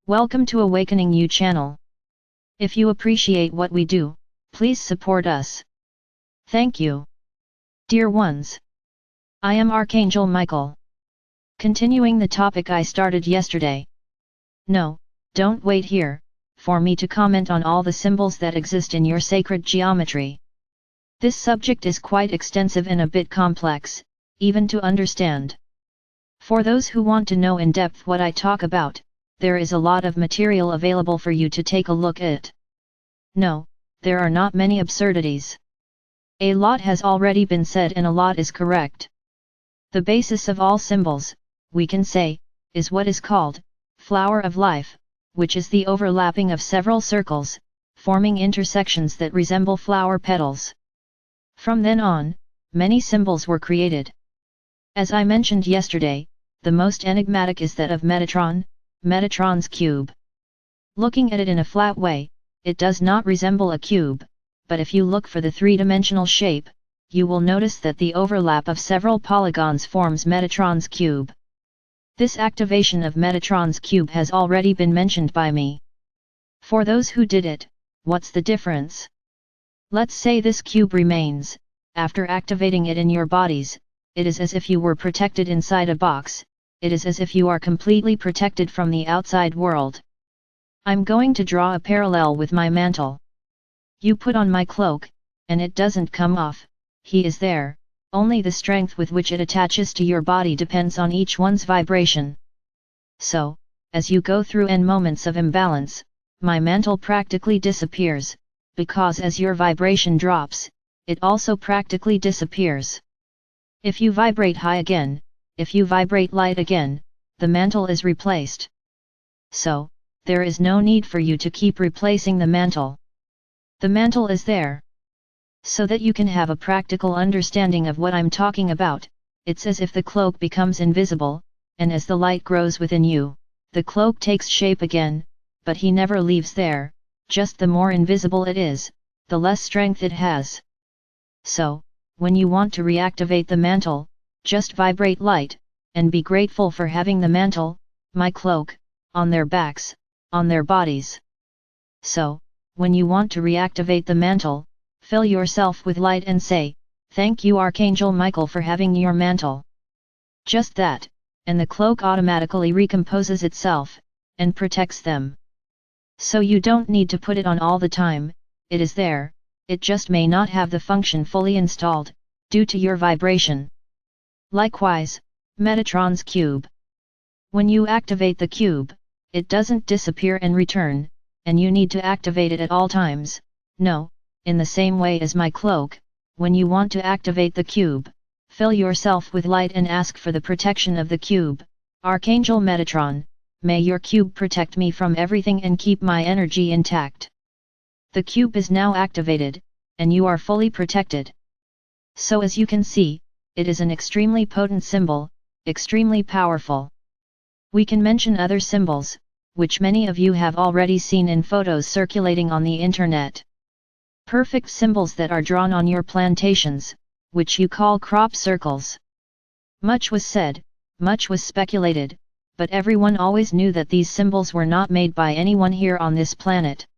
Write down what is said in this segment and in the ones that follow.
Welcome to Awakening You channel. If you appreciate what we do, please support us. Thank you. Dear ones, I am Archangel Michael. Continuing the topic I started yesterday. No, don't wait here, for me to comment on all the symbols that exist in your sacred geometry. This subject is quite extensive and a bit complex, even to understand. For those who want to know in depth what I talk about, there is a lot of material available for you to take a look at. No, there are not many absurdities. A lot has already been said and a lot is correct. The basis of all symbols, we can say, is what is called flower of life, which is the overlapping of several circles, forming intersections that resemble flower petals. From then on, many symbols were created. As I mentioned yesterday, the most enigmatic is that of Metatron, Metatron's cube. Looking at it in a flat way, it does not resemble a cube, but if you look for the three-dimensional shape, you will notice that the overlap of several polygons forms Metatron's cube. This activation of Metatron's cube has already been mentioned by me. For those who did it, what's the difference? Let's say this cube remains. After activating it in your bodies, it is as if you were protected inside a box. It is as if you are completely protected from the outside world. I'm going to draw a parallel with my mantle. You put on my cloak, and it doesn't come off. He is there, only the strength with which it attaches to your body depends on each one's vibration. So, as you go through moments of imbalance, my mantle practically disappears, because as your vibration drops, it also practically disappears. If you vibrate high again, if you vibrate light again, the mantle is replaced. So, there is no need for you to keep replacing the mantle. The mantle is there. So that you can have a practical understanding of what I'm talking about, it's as if the cloak becomes invisible, and as the light grows within you, the cloak takes shape again, but he never leaves there, just the more invisible it is, the less strength it has. So, when you want to reactivate the mantle, just vibrate light, and be grateful for having the mantle, my cloak, on their backs, on their bodies. So, when you want to reactivate the mantle, fill yourself with light and say, "Thank you Archangel Michael for having your mantle." Just that, and the cloak automatically recomposes itself, and protects them. So you don't need to put it on all the time, it is there, it just may not have the function fully installed, due to your vibration. Likewise, Metatron's cube. When you activate the cube, it doesn't disappear and return, and you need to activate it at all times. No, in the same way as my cloak, when you want to activate the cube, fill yourself with light and ask for the protection of the cube. Archangel Metatron, may your cube protect me from everything and keep my energy intact. The cube is now activated, and you are fully protected. So as you can see, it is an extremely potent symbol, extremely powerful. We can mention other symbols, which many of you have already seen in photos circulating on the internet. Perfect symbols that are drawn on your plantations, which you call crop circles. Much was said, much was speculated, but everyone always knew that these symbols were not made by anyone here on this planet.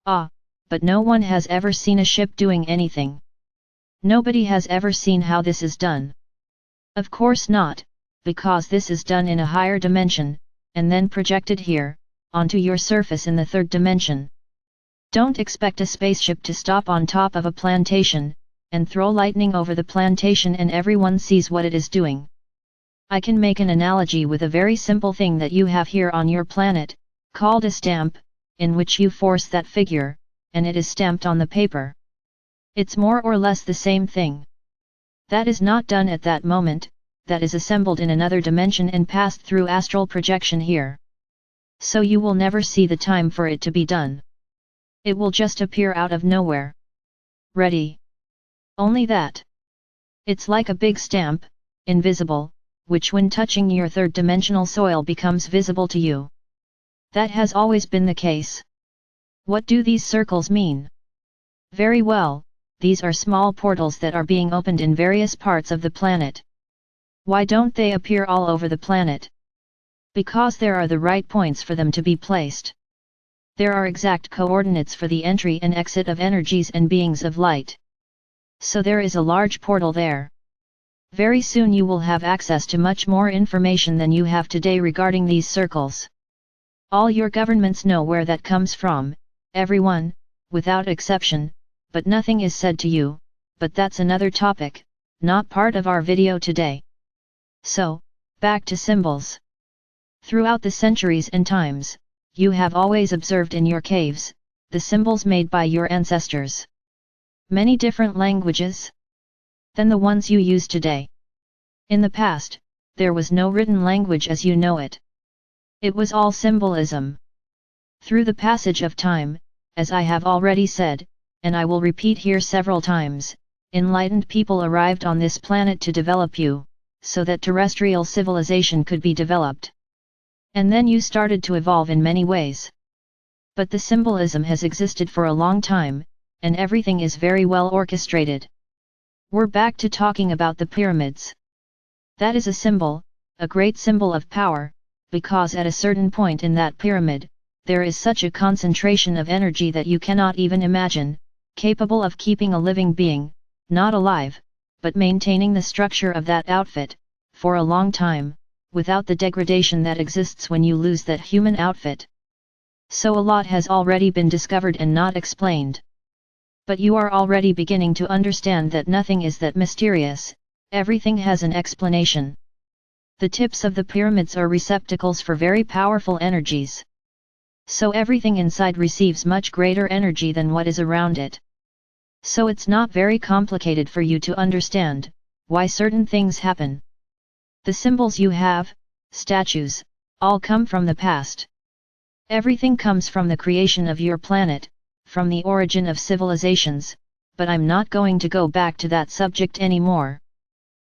But no one has ever seen a ship doing anything. Nobody has ever seen how this is done. Of course not, because this is done in a higher dimension, and then projected here, onto your surface in the third dimension. Don't expect a spaceship to stop on top of a plantation, and throw lightning over the plantation and everyone sees what it is doing. I can make an analogy with a very simple thing that you have here on your planet, called a stamp, in which you force that figure, and it is stamped on the paper. It's more or less the same thing. That is not done at that moment, that is assembled in another dimension and passed through astral projection here. So you will never see the time for it to be done. It will just appear out of nowhere. Ready? Only that. It's like a big stamp, invisible, which when touching your third-dimensional soil becomes visible to you. That has always been the case. What do these circles mean? Very well, these are small portals that are being opened in various parts of the planet. Why don't they appear all over the planet? Because there are the right points for them to be placed. There are exact coordinates for the entry and exit of energies and beings of light. So there is a large portal there. Very soon you will have access to much more information than you have today regarding these circles. All your governments know where that comes from, everyone, without exception, but nothing is said to you, but that's another topic, not part of our video today. So, back to symbols. Throughout the centuries and times, you have always observed in your caves, the symbols made by your ancestors. Many different languages than the ones you use today. In the past, there was no written language as you know it. It was all symbolism. Through the passage of time, as I have already said, and I will repeat here several times, enlightened people arrived on this planet to develop you, so that terrestrial civilization could be developed. And then you started to evolve in many ways. But the symbolism has existed for a long time, and everything is very well orchestrated. We're back to talking about the pyramids. That is a symbol, a great symbol of power, because at a certain point in that pyramid, there is such a concentration of energy that you cannot even imagine, capable of keeping a living being, not alive, but maintaining the structure of that outfit, for a long time, without the degradation that exists when you lose that human outfit. So a lot has already been discovered and not explained. But you are already beginning to understand that nothing is that mysterious, everything has an explanation. The tips of the pyramids are receptacles for very powerful energies. So everything inside receives much greater energy than what is around it. So it's not very complicated for you to understand why certain things happen. The symbols you have, statues, all come from the past. Everything comes from the creation of your planet, from the origin of civilizations, but I'm not going to go back to that subject anymore.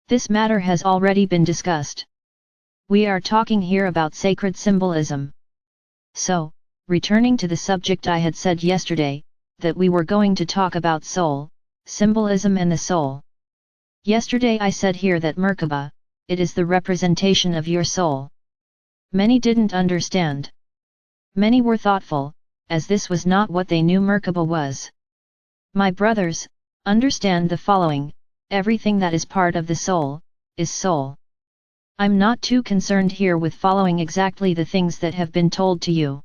This matter has already been discussed. We are talking here about sacred symbolism. So, returning to the subject I had said yesterday, that we were going to talk about soul, symbolism and the soul. Yesterday I said here that merkaba, it is the representation of your soul. Many didn't understand. Many were thoughtful, as this was not what they knew merkaba was. My brothers, understand the following, everything that is part of the soul, is soul. I'm not too concerned here with following exactly the things that have been told to you.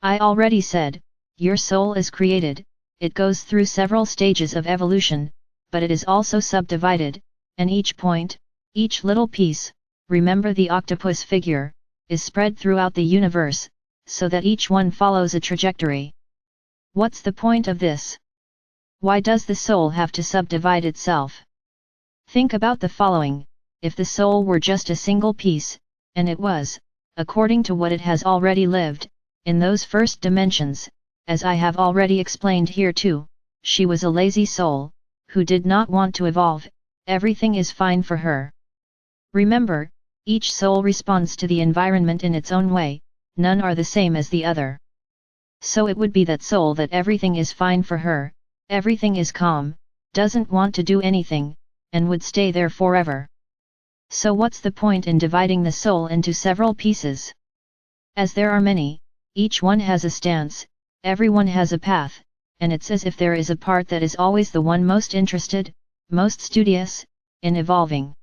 I already said, your soul is created, it goes through several stages of evolution, but it is also subdivided, and each point, each little piece, remember the octopus figure, is spread throughout the universe, so that each one follows a trajectory. What's the point of this? Why does the soul have to subdivide itself? Think about the following, if the soul were just a single piece, and it was, according to what it has already lived, in those first dimensions, as I have already explained here too, she was a lazy soul, who did not want to evolve, everything is fine for her. Remember, each soul responds to the environment in its own way, none are the same as the other. So it would be that soul that everything is fine for her, everything is calm, doesn't want to do anything, and would stay there forever. So what's the point in dividing the soul into several pieces? As there are many, each one has a stance, everyone has a path, and it's as if there is a part that is always the one most interested, most studious, in evolving.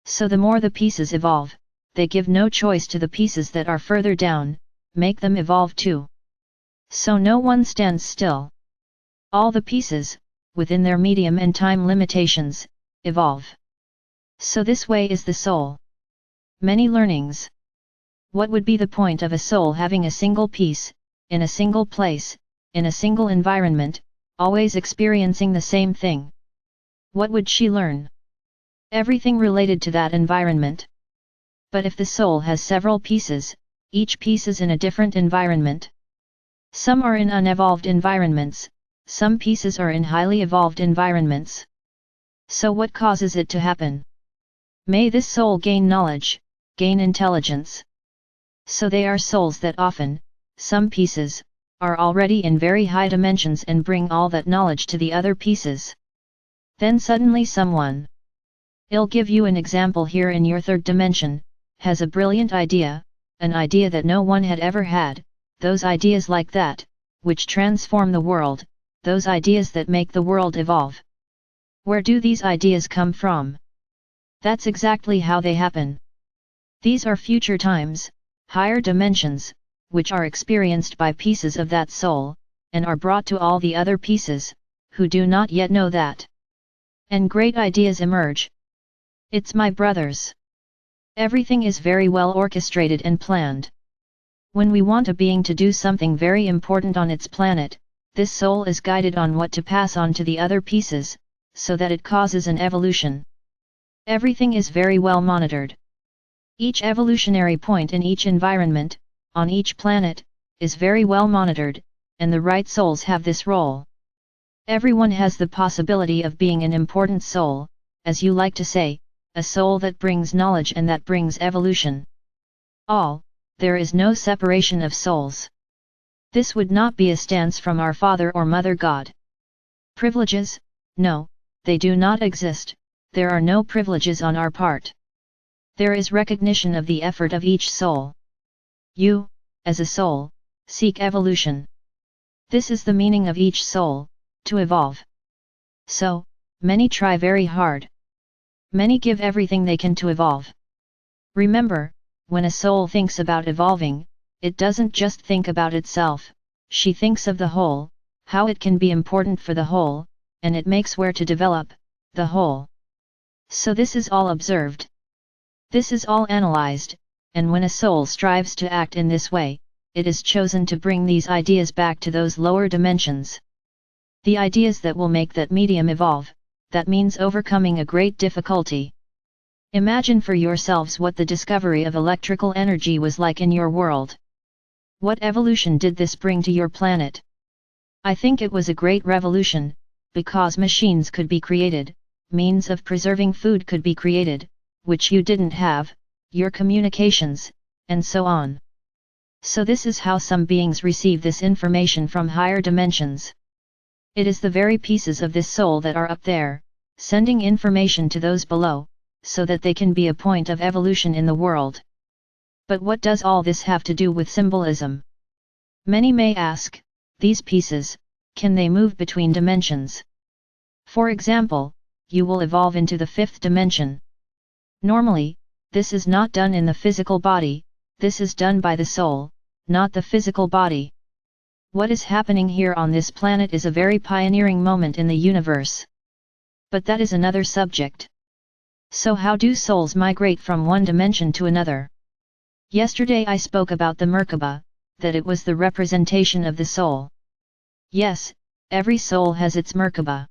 So the more the pieces evolve, they give no choice to the pieces that are further down, make them evolve too. So no one stands still. All the pieces, within their medium and time limitations, evolve. So this way is the soul. Many learnings. What would be the point of a soul having a single piece, in a single place, in a single environment, always experiencing the same thing? What would she learn? Everything related to that environment. But if the soul has several pieces, each piece is in a different environment. Some are in unevolved environments, some pieces are in highly evolved environments. So what causes it to happen? May this soul gain knowledge, gain intelligence. So they are souls that often, some pieces, are already in very high dimensions and bring all that knowledge to the other pieces. Then suddenly someone, I'll give you an example here in your third dimension, has a brilliant idea, an idea that no one had ever had, those ideas like that, which transform the world, those ideas that make the world evolve. Where do these ideas come from? That's exactly how they happen. These are future times, higher dimensions, which are experienced by pieces of that soul, and are brought to all the other pieces, who do not yet know that. And great ideas emerge. It's my brothers. Everything is very well orchestrated and planned. When we want a being to do something very important on its planet, this soul is guided on what to pass on to the other pieces, so that it causes an evolution. Everything is very well monitored. Each evolutionary point in each environment, on each planet, is very well monitored, and the right souls have this role. Everyone has the possibility of being an important soul, as you like to say, a soul that brings knowledge and that brings evolution. There is no separation of souls. This would not be a stance from our Father or Mother God. Privileges? No, they do not exist, there are no privileges on our part. There is recognition of the effort of each soul. You, as a soul, seek evolution. This is the meaning of each soul, to evolve. So, many try very hard. Many give everything they can to evolve. Remember, when a soul thinks about evolving, it doesn't just think about itself, she thinks of the whole, how it can be important for the whole, and it makes where to develop, the whole. So this is all observed. This is all analyzed, and when a soul strives to act in this way, it is chosen to bring these ideas back to those lower dimensions. The ideas that will make that medium evolve, that means overcoming a great difficulty. Imagine for yourselves what the discovery of electrical energy was like in your world. What evolution did this bring to your planet? I think it was a great revolution, because machines could be created, means of preserving food could be created, which you didn't have, your communications, and so on. So this is how some beings receive this information from higher dimensions. It is the very pieces of this soul that are up there, sending information to those below, so that they can be a point of evolution in the world. But what does all this have to do with symbolism? Many may ask, these pieces, can they move between dimensions? For example, you will evolve into the fifth dimension. Normally, this is not done in the physical body, this is done by the soul, not the physical body. What is happening here on this planet is a very pioneering moment in the universe. But that is another subject. So how do souls migrate from one dimension to another? Yesterday I spoke about the merkaba, that it was the representation of the soul. Yes, every soul has its merkaba.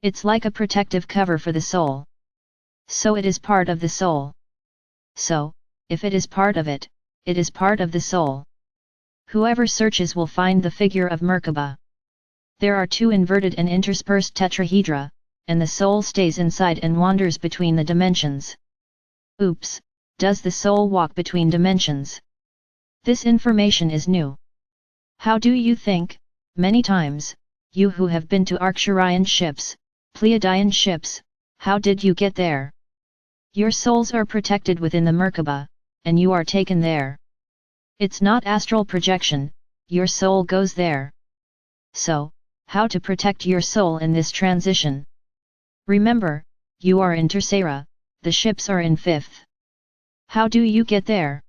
It's like a protective cover for the soul. So it is part of the soul. So, if it is part of it, it is part of the soul. Whoever searches will find the figure of merkaba. There are two inverted and interspersed tetrahedra, and the soul stays inside and wanders between the dimensions. Oops, does the soul walk between dimensions? This information is new. How do you think, many times, you who have been to Arcturian ships, Pleiadian ships, how did you get there? Your souls are protected within the merkaba, and you are taken there. It's not astral projection, your soul goes there. So, how to protect your soul in this transition? Remember, you are in Tercera, the ships are in fifth. How do you get there?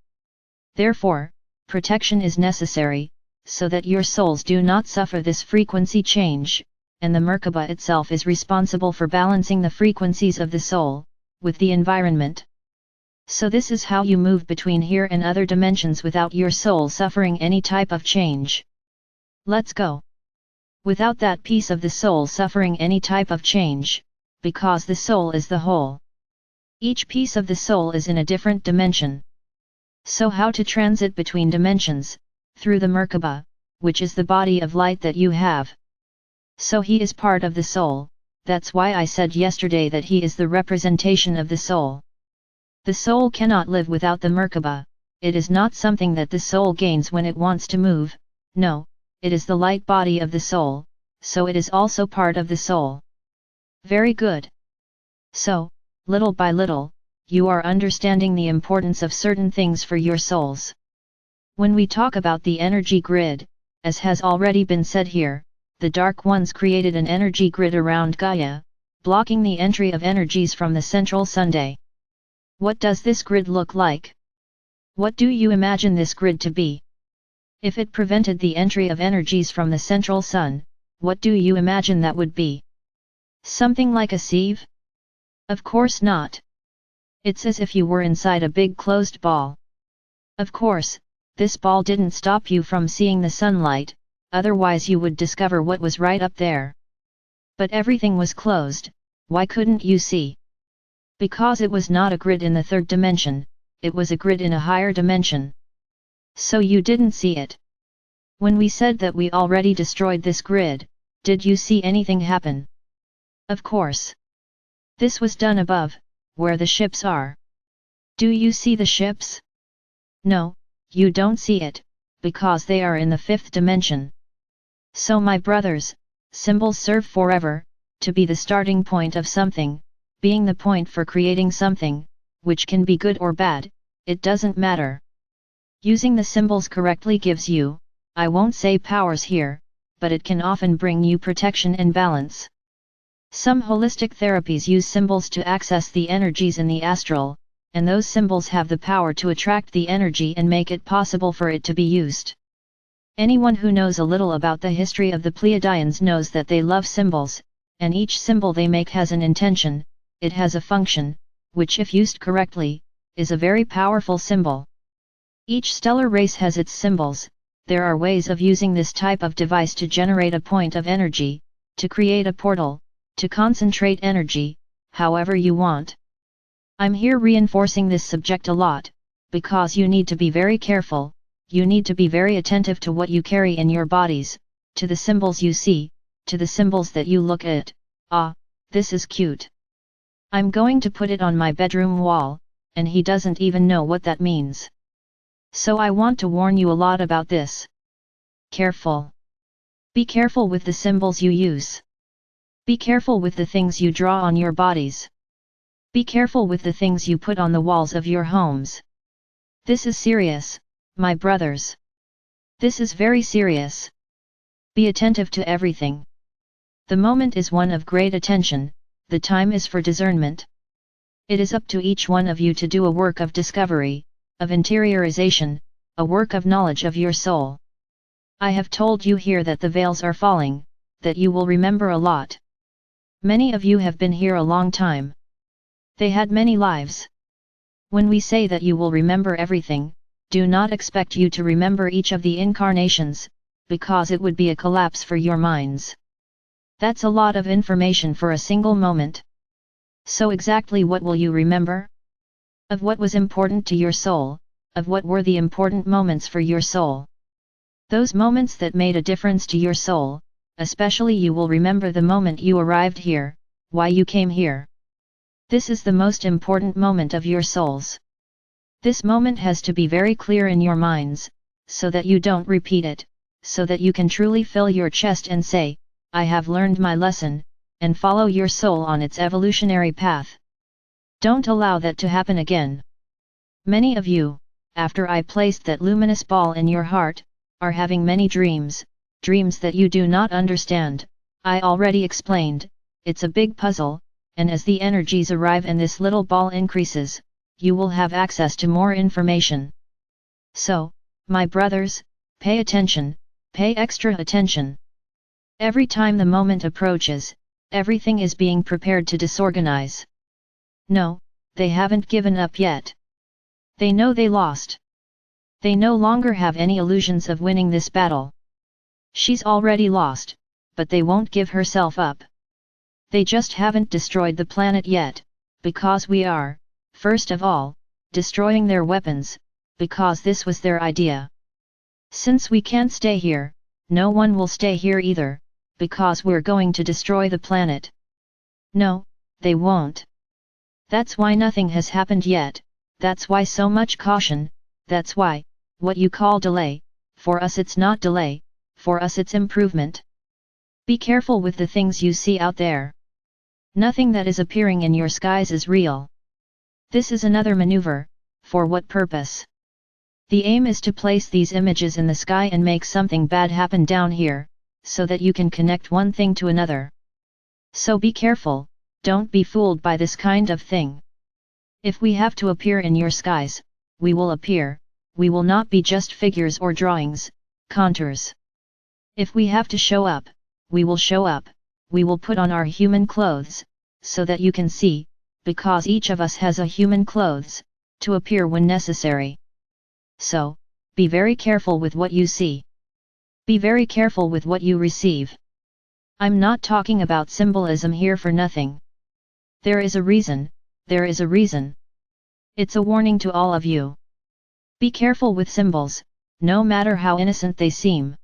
Therefore, protection is necessary, so that your souls do not suffer this frequency change, and the merkaba itself is responsible for balancing the frequencies of the soul, with the environment. So this is how you move between here and other dimensions without your soul suffering any type of change. Let's go. Without that piece of the soul suffering any type of change, because the soul is the whole. Each piece of the soul is in a different dimension. So how to transit between dimensions? Through the merkaba, which is the body of light that you have. So he is part of the soul, that's why I said yesterday that he is the representation of the soul. The soul cannot live without the merkaba, it is not something that the soul gains when it wants to move, no, it is the light body of the soul, so it is also part of the soul. Very good. So, little by little, you are understanding the importance of certain things for your souls. When we talk about the energy grid, as has already been said here, the Dark Ones created an energy grid around Gaia, blocking the entry of energies from the central Sunday. What does this grid look like? What do you imagine this grid to be? If it prevented the entry of energies from the central sun, what do you imagine that would be? Something like a sieve? Of course not. It's as if you were inside a big closed ball. Of course, this ball didn't stop you from seeing the sunlight, otherwise you would discover what was right up there. But everything was closed. Why couldn't you see? Because it was not a grid in the third dimension, it was a grid in a higher dimension. So you didn't see it. When we said that we already destroyed this grid, did you see anything happen? Of course. This was done above, where the ships are. Do you see the ships? No, you don't see it, because they are in the fifth dimension. So my brothers, symbols serve forever, to be the starting point of something, being the point for creating something, which can be good or bad, it doesn't matter. Using the symbols correctly gives you, I won't say powers here, but it can often bring you protection and balance. Some holistic therapies use symbols to access the energies in the astral, and those symbols have the power to attract the energy and make it possible for it to be used. Anyone who knows a little about the history of the Pleiadians knows that they love symbols, and each symbol they make has an intention, it has a function, which if used correctly, is a very powerful symbol. Each stellar race has its symbols. There are ways of using this type of device to generate a point of energy, to create a portal, to concentrate energy, however you want. I'm here reinforcing this subject a lot, because you need to be very careful, you need to be very attentive to what you carry in your bodies, to the symbols you see, to the symbols that you look at. Ah, this is cute. I'm going to put it on my bedroom wall, and he doesn't even know what that means. So I want to warn you a lot about this. Careful. Be careful with the symbols you use. Be careful with the things you draw on your bodies. Be careful with the things you put on the walls of your homes. This is serious, my brothers. This is very serious. Be attentive to everything. The moment is one of great attention, the time is for discernment. It is up to each one of you to do a work of discovery, of interiorization, a work of knowledge of your soul. I have told you here that the veils are falling, that you will remember a lot. Many of you have been here a long time. They had many lives. When we say that you will remember everything, do not expect you to remember each of the incarnations, because it would be a collapse for your minds. That's a lot of information for a single moment. So exactly what will you remember? Of what was important to your soul, of what were the important moments for your soul. Those moments that made a difference to your soul, especially you will remember the moment you arrived here, why you came here. This is the most important moment of your souls. This moment has to be very clear in your minds, so that you don't repeat it, so that you can truly fill your chest and say, I have learned my lesson, and follow your soul on its evolutionary path. Don't allow that to happen again. Many of you, after I placed that luminous ball in your heart, are having many dreams, dreams that you do not understand. I already explained, it's a big puzzle, and as the energies arrive and this little ball increases, you will have access to more information. So, my brothers, pay attention, pay extra attention. Every time the moment approaches, everything is being prepared to disorganize. No, they haven't given up yet. They know they lost. They no longer have any illusions of winning this battle. She's already lost, but they won't give herself up. They just haven't destroyed the planet yet, because we are, first of all, destroying their weapons, because this was their idea. Since we can't stay here, no one will stay here either, because we're going to destroy the planet. No, they won't. That's why nothing has happened yet, that's why so much caution, that's why, what you call delay, for us it's not delay, for us it's improvement. Be careful with the things you see out there. Nothing that is appearing in your skies is real. This is another maneuver. For what purpose? The aim is to place these images in the sky and make something bad happen down here, so that you can connect one thing to another. So be careful, don't be fooled by this kind of thing. If we have to appear in your skies, we will appear, we will not be just figures or drawings, contours. If we have to show up, we will show up, we will put on our human clothes, so that you can see, because each of us has a human clothes, to appear when necessary. So, be very careful with what you see. Be very careful with what you receive. I'm not talking about symbolism here for nothing. There is a reason, there is a reason. It's a warning to all of you. Be careful with symbols, no matter how innocent they seem.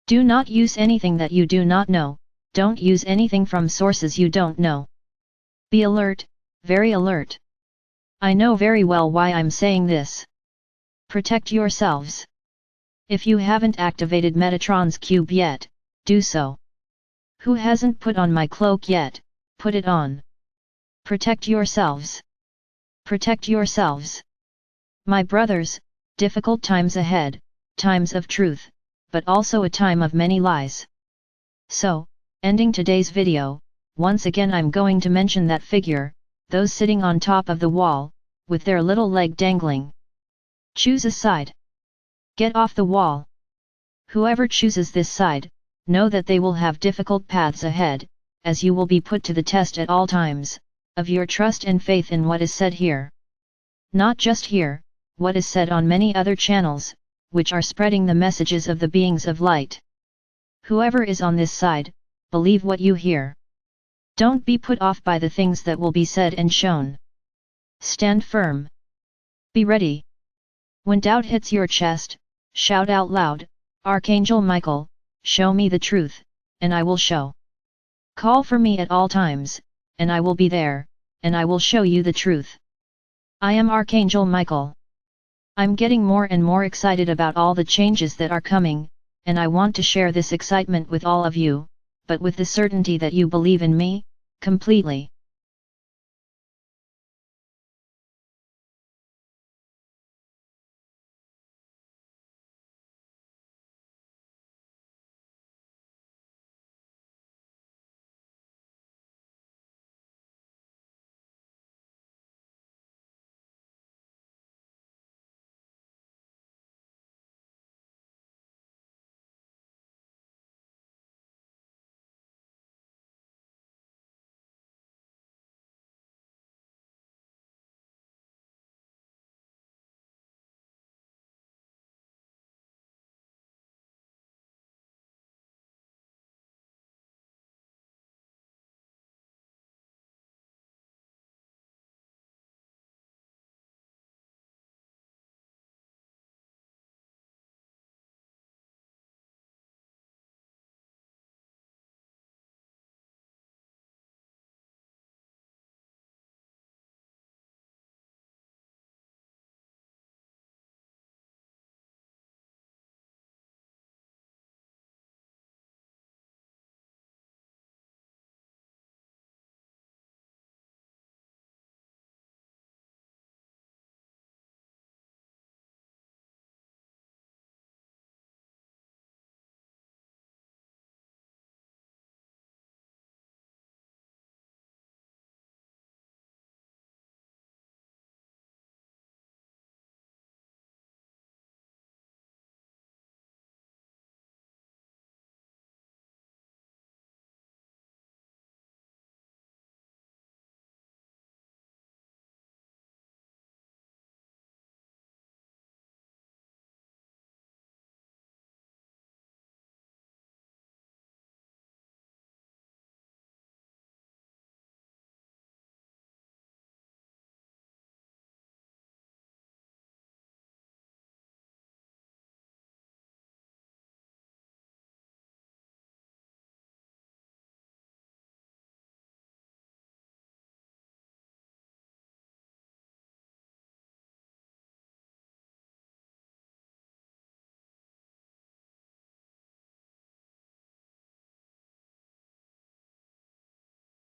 Do not use anything that you do not know, don't use anything from sources you don't know. Be alert, very alert. I know very well why I'm saying this. Protect yourselves. If you haven't activated Metatron's cube yet, do so. Who hasn't put on my cloak yet, put it on. Protect yourselves. Protect yourselves. My brothers, difficult times ahead, times of truth, but also a time of many lies. So, ending today's video, once again I'm going to mention that figure, those sitting on top of the wall, with their little leg dangling. Choose a side. Get off the wall. Whoever chooses this side, know that they will have difficult paths ahead, as you will be put to the test at all times, of your trust and faith in what is said here. Not just here, what is said on many other channels, which are spreading the messages of the beings of light. Whoever is on this side, believe what you hear. Don't be put off by the things that will be said and shown. Stand firm. Be ready. When doubt hits your chest, shout out loud, Archangel Michael, show me the truth, and I will show. Call for me at all times, and I will be there, and I will show you the truth. I am Archangel Michael. I'm getting more and more excited about all the changes that are coming, and I want to share this excitement with all of you, but with the certainty that you believe in me, completely.